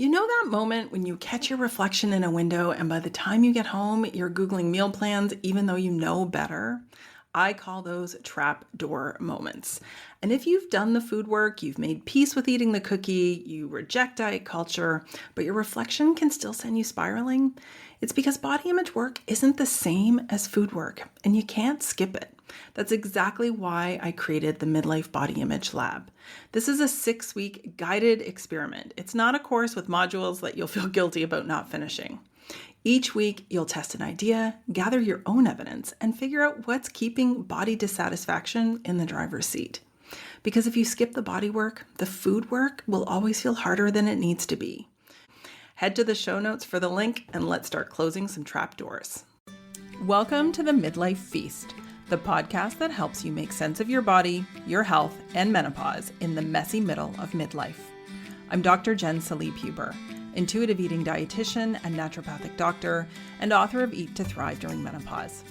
You know that moment when you catch your reflection in a window and by the time you get home, you're Googling meal plans even though you know better? I call those trap door moments. And if you've done the food work, you've made peace with eating the cookie, you reject diet culture, but your reflection can still send you spiraling, it's because body image work isn't the same as food work, and you can't skip it. That's exactly why I created the Midlife Body Image Lab. This is a 6-week guided experiment. It's not a course with modules that you'll feel guilty about not finishing. Each week, you'll test an idea, gather your own evidence, and figure out what's keeping body dissatisfaction in the driver's seat. Because if you skip the body work, the food work will always feel harder than it needs to be. Head to the show notes for the link and let's start closing some trap doors. Welcome to the Midlife Feast, the podcast that helps you make sense of your body, your health, and menopause in the messy middle of midlife. I'm Dr. Jen Salib-Huber, intuitive eating dietitian and naturopathic doctor, and author of Eat to Thrive During Menopause.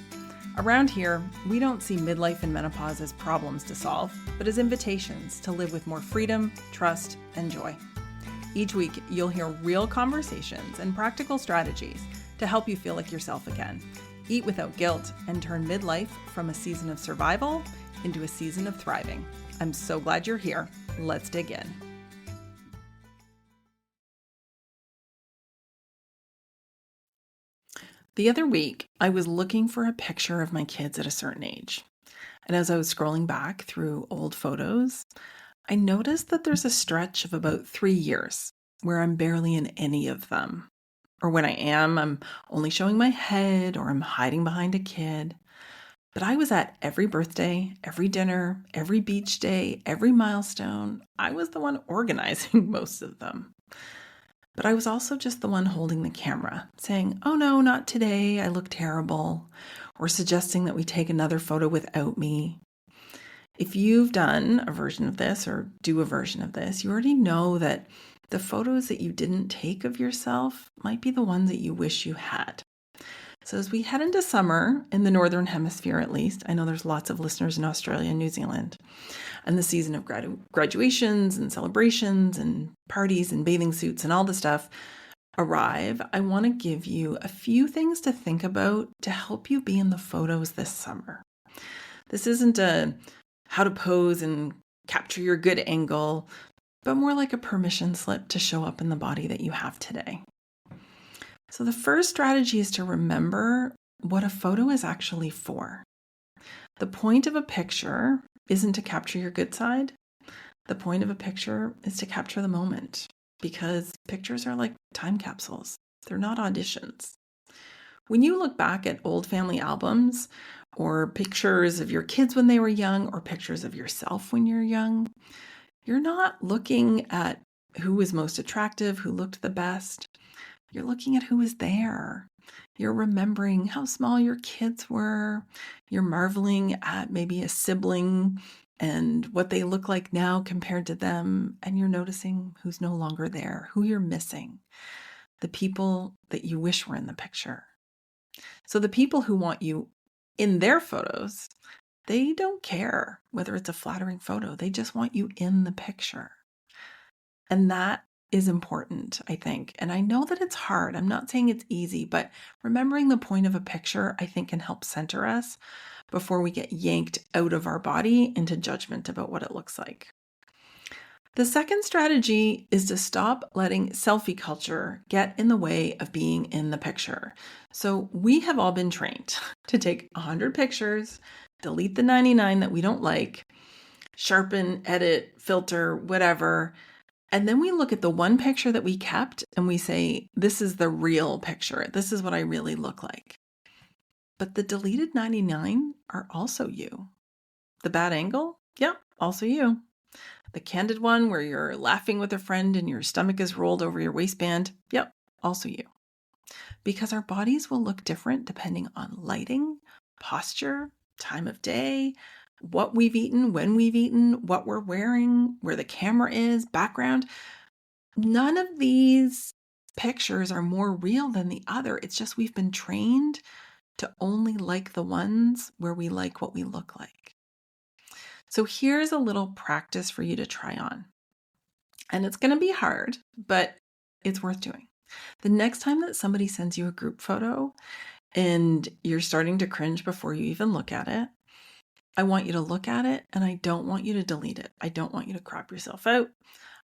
Around here, we don't see midlife and menopause as problems to solve, but as invitations to live with more freedom, trust, and joy. Each week, you'll hear real conversations and practical strategies to help you feel like yourself again, eat without guilt, and turn midlife from a season of survival into a season of thriving. I'm so glad you're here. Let's dig in. The other week, I was looking for a picture of my kids at a certain age. And as I was scrolling back through old photos, I noticed that there's a stretch of about 3 years where I'm barely in any of them. Or when I am, I'm only showing my head or I'm hiding behind a kid. But I was at every birthday, every dinner, every beach day, every milestone. I was the one organizing most of them. But I was also just the one holding the camera, saying, "Oh no, not today, I look terrible," or suggesting that we take another photo without me. If you've done a version of this or do a version of this, you already know that the photos that you didn't take of yourself might be the ones that you wish you had. So as we head into summer, in the Northern Hemisphere at least, I know there's lots of listeners in Australia and New Zealand, and the season of graduations and celebrations and parties and bathing suits and all the stuff arrive, I want to give you a few things to think about to help you be in the photos this summer. This isn't a how to pose and capture your good angle, but more like a permission slip to show up in the body that you have today. So the first strategy is to remember what a photo is actually for. The point of a picture isn't to capture your good side. The point of a picture is to capture the moment, because pictures are like time capsules. They're not auditions. When you look back at old family albums or pictures of your kids when they were young or pictures of yourself when you're young, you're not looking at who was most attractive, who looked the best. You're looking at who was there. You're remembering how small your kids were. You're marveling at maybe a sibling and what they look like now compared to them. And you're noticing who's no longer there, who you're missing, the people that you wish were in the picture. So the people who want you in their photos, they don't care whether it's a flattering photo. They just want you in the picture. And that is important, I think. And I know that it's hard. I'm not saying it's easy, but remembering the point of a picture, I think, can help center us before we get yanked out of our body into judgment about what it looks like. The second strategy is to stop letting selfie culture get in the way of being in the picture. So we have all been trained to take 100 pictures, delete the 99 that we don't like, sharpen, edit, filter, whatever. And then we look at the one picture that we kept and we say, this is the real picture. This is what I really look like. But the deleted 99 are also you. The bad angle? Yeah, also you. The candid one where you're laughing with a friend and your stomach is rolled over your waistband? Yep, also you. Because our bodies will look different depending on lighting, posture, time of day, what we've eaten, when we've eaten, what we're wearing, where the camera is, background. None of these pictures are more real than the other. It's just we've been trained to only like the ones where we like what we look like. So here's a little practice for you to try on. And it's going to be hard, but It's worth doing. The next time that somebody sends you a group photo and you're starting to cringe before you even look at it, I want you to look at it and I don't want you to delete it. I don't want you to crop yourself out.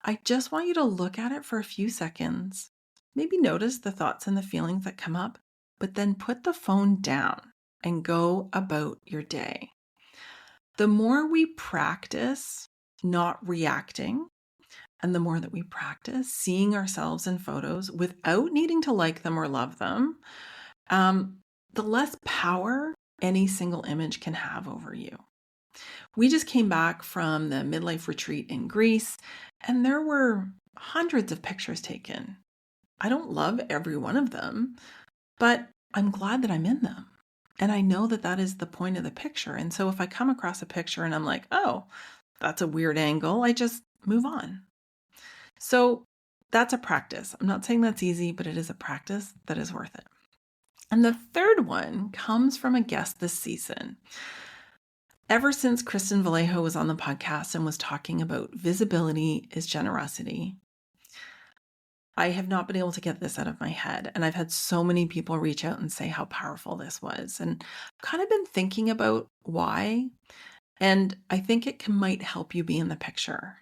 I just want you to look at it for a few seconds. Maybe notice the thoughts and the feelings that come up, but then put the phone down and go about your day. The more we practice not reacting, and the more that we practice seeing ourselves in photos without needing to like them or love them, the less power any single image can have over you. We just came back from the Midlife retreat in Greece, and there were hundreds of pictures taken. I don't love every one of them, but I'm glad that I'm in them. And I know that that is the point of the picture. And so if I come across a picture and I'm like, oh, that's a weird angle, I just move on. So that's a practice. I'm not saying that's easy, but it is a practice that is worth it. And the third one comes from a guest this season. Ever since Kristen Vallejo was on the podcast and was talking about visibility is generosity, I have not been able to get this out of my head. And I've had so many people reach out and say how powerful this was. And I've kind of been thinking about why. And I think it might help you be in the picture.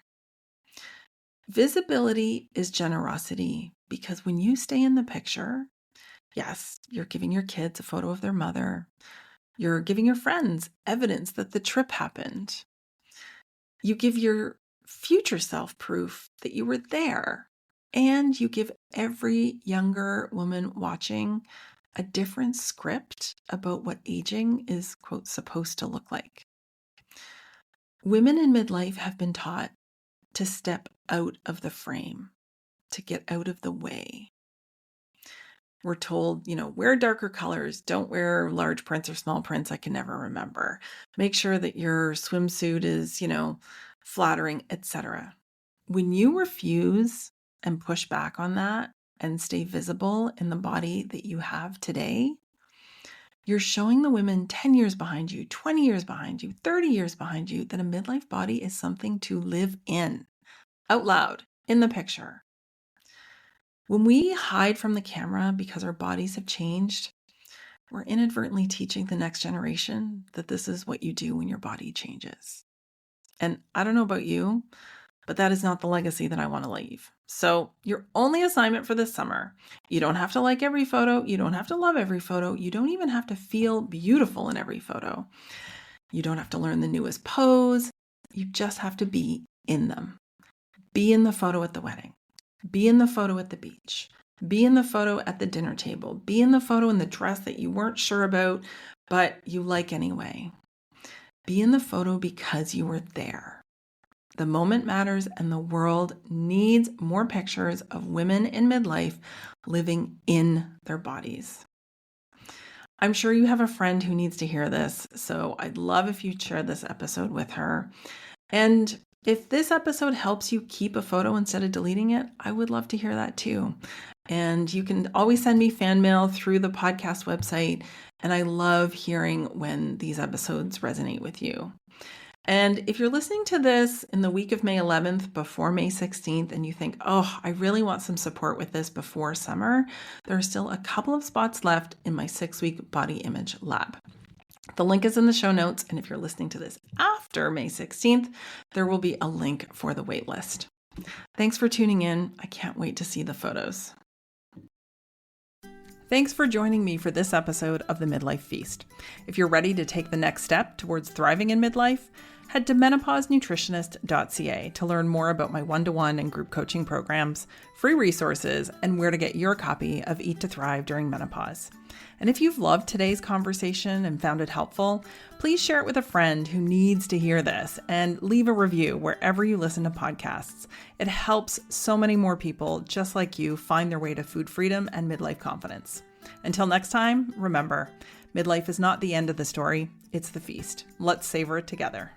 Visibility is generosity because when you stay in the picture, yes, you're giving your kids a photo of their mother. You're giving your friends evidence that the trip happened. You give your future self proof that you were there. And you give every younger woman watching a different script about what aging is, quote, supposed to look like. Women in midlife have been taught to step out of the frame, to get out of the way. We're told, wear darker colors, don't wear large prints or small prints. I can never remember. Make sure that your swimsuit is, flattering, etc. When you refuse and push back on that and stay visible in the body that you have today, you're showing the women 10 years behind you, 20 years behind you, 30 years behind you that a midlife body is something to live in, out loud, in the picture. When we hide from the camera because our bodies have changed, we're inadvertently teaching the next generation that this is what you do when your body changes. And I don't know about you, but that is not the legacy that I want to leave. So your only assignment for this summer, you don't have to like every photo. You don't have to love every photo. You don't even have to feel beautiful in every photo. You don't have to learn the newest pose. You just have to be in them. Be in the photo at the wedding. Be in the photo at the beach. Be in the photo at the dinner table. Be in the photo in the dress that you weren't sure about, but you like anyway. Be in the photo because you were there. The moment matters, and the world needs more pictures of women in midlife living in their bodies. I'm sure you have a friend who needs to hear this, so I'd love if you'd share this episode with her. And if this episode helps you keep a photo instead of deleting it, I would love to hear that too. And you can always send me fan mail through the podcast website, and I love hearing when these episodes resonate with you. And if you're listening to this in the week of May 11th before May 16th and you think, oh, I really want some support with this before summer, there are still a couple of spots left in my 6-week body image lab. The link is in the show notes, and if you're listening to this after May 16th, there will be a link for the waitlist. Thanks for tuning in. I can't wait to see the photos. Thanks for joining me for this episode of the Midlife Feast. If you're ready to take the next step towards thriving in midlife, head to menopausenutritionist.ca to learn more about my one-to-one and group coaching programs, free resources, and where to get your copy of Eat to Thrive during menopause. And if you've loved today's conversation and found it helpful, please share it with a friend who needs to hear this and leave a review wherever you listen to podcasts. It helps so many more people just like you find their way to food freedom and midlife confidence. Until next time, remember, midlife is not the end of the story, it's the feast. Let's savor it together.